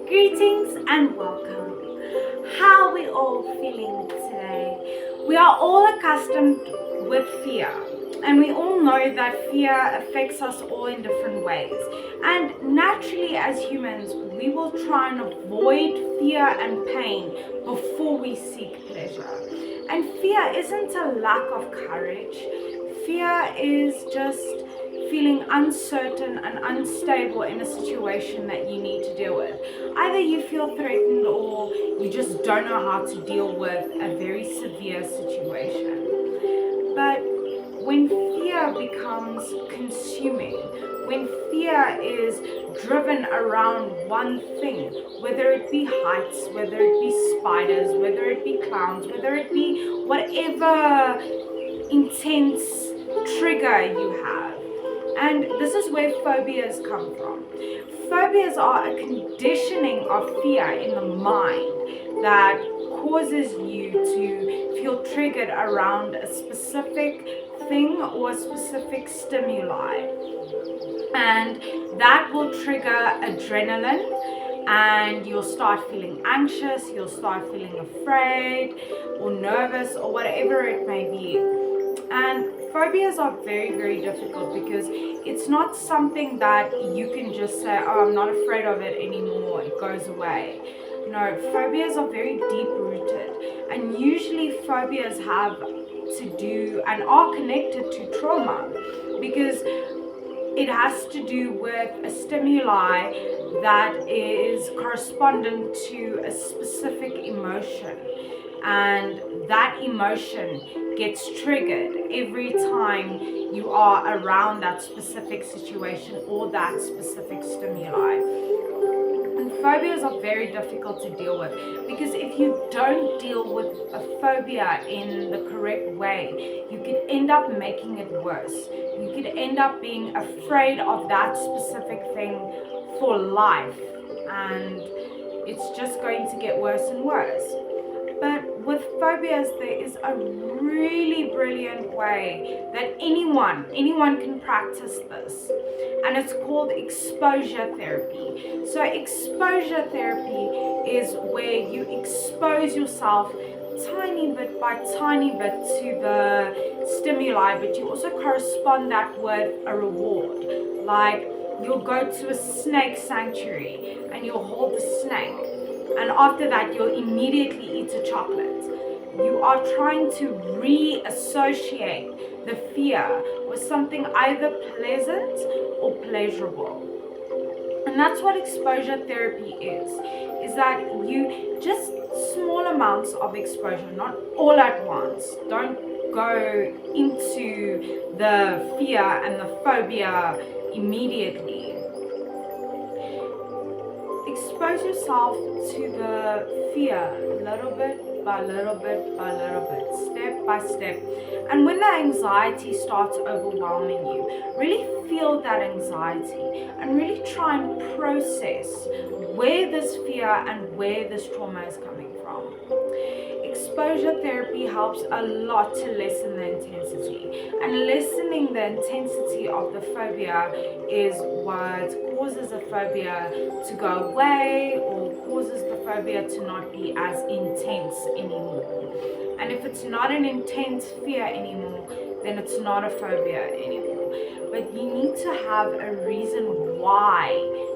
Greetings and welcome. How are we all feeling today? We are all accustomed with fear, and we all know that fear affects us all in different ways. And naturally, as humans, we will try and avoid fear and pain before we seek pleasure. And fear isn't a lack of courage. Fear is just feeling uncertain and unstable in a situation that you need to deal with. Either you feel threatened or you just don't know how to deal with a very severe situation. But when fear becomes consuming, when fear is driven around one thing, whether it be heights, whether it be spiders, whether it be clowns, whether it be whatever intense trigger you have. And this is where phobias come from. Phobias are a conditioning of fear in the mind that causes you to feel triggered around a specific thing or a specific stimuli. And that will trigger adrenaline, and you'll start feeling anxious, you'll start feeling afraid or nervous or whatever it may be. And phobias are very, very difficult because it's not something that you can just say, oh, I'm not afraid of it anymore, it goes away. No, phobias are very deep rooted, and usually phobias have to do and are connected to trauma because it has to do with a stimuli that is correspondent to a specific emotion, and that emotion gets triggered every time you are around that specific situation or that specific stimuli. And phobias are very difficult to deal with because if you don't deal with a phobia in the correct way, you could end up making it worse. You could end up being afraid of that specific thing for life, and it's just going to get worse and worse. But with phobias, there is a really brilliant way that anyone can practice this, and it's called exposure therapy. So exposure therapy is where you expose yourself tiny bit by tiny bit to the stimuli, but you also correspond that with a reward. Like, you'll go to a snake sanctuary and you'll hold the snake, and after that you'll immediately eat a chocolate. You are trying to reassociate the fear with something either pleasant or pleasurable. And that's what exposure therapy is that you just small amounts of exposure, not all at once. Don't go into the fear and the phobia immediately. Expose yourself to the fear little bit by little bit by little bit, step by step. And when the anxiety starts overwhelming you, really feel that anxiety and really try and process where this fear and where this trauma is coming from. Exposure therapy helps a lot to lessen the intensity, and lessening the intensity of the phobia is what causes a phobia to go away or causes the phobia to not be as intense anymore. And if it's not an intense fear anymore, then it's not a phobia anymore. But you need to have a reason why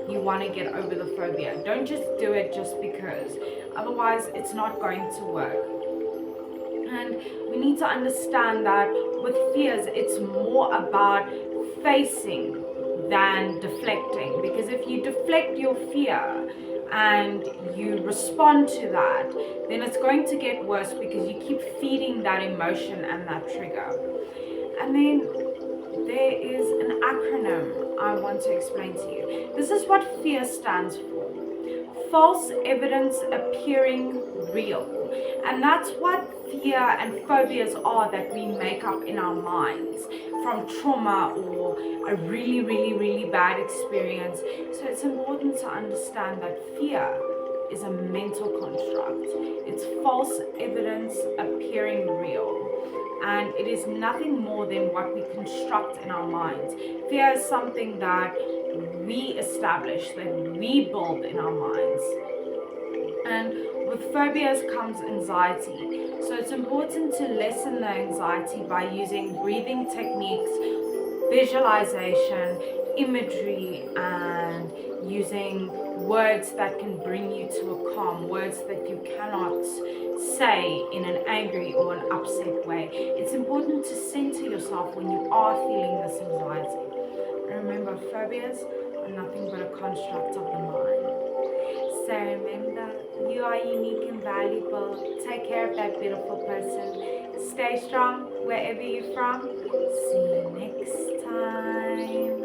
you want to get over the phobia. Don't just do it just because. Otherwise, it's not going to work. And we need to understand that with fears, it's more about facing than deflecting. Because if you deflect your fear and you respond to that, then it's going to get worse because you keep feeding that emotion and that trigger. And then there is an acronym I want to explain to you. This is what fear stands for. False evidence appearing real. And that's what fear and phobias are that we make up in our minds from trauma or a really, really, really bad experience. So it's important to understand that fear is a mental construct. It's false evidence appearing real. and it is nothing more than what we construct in our minds. Fear is something that we establish, that we build in our minds. And with phobias comes anxiety. So it's important to lessen the anxiety by using breathing techniques, visualization, imagery, and using words that can bring you to a calm, words that you cannot say in an angry or an upset way. It's important to center yourself when you are feeling this anxiety. And remember, phobias are nothing but a construct of the mind. So remember, you are unique and valuable. Take care of that beautiful person. Stay strong wherever you're from. See you next time.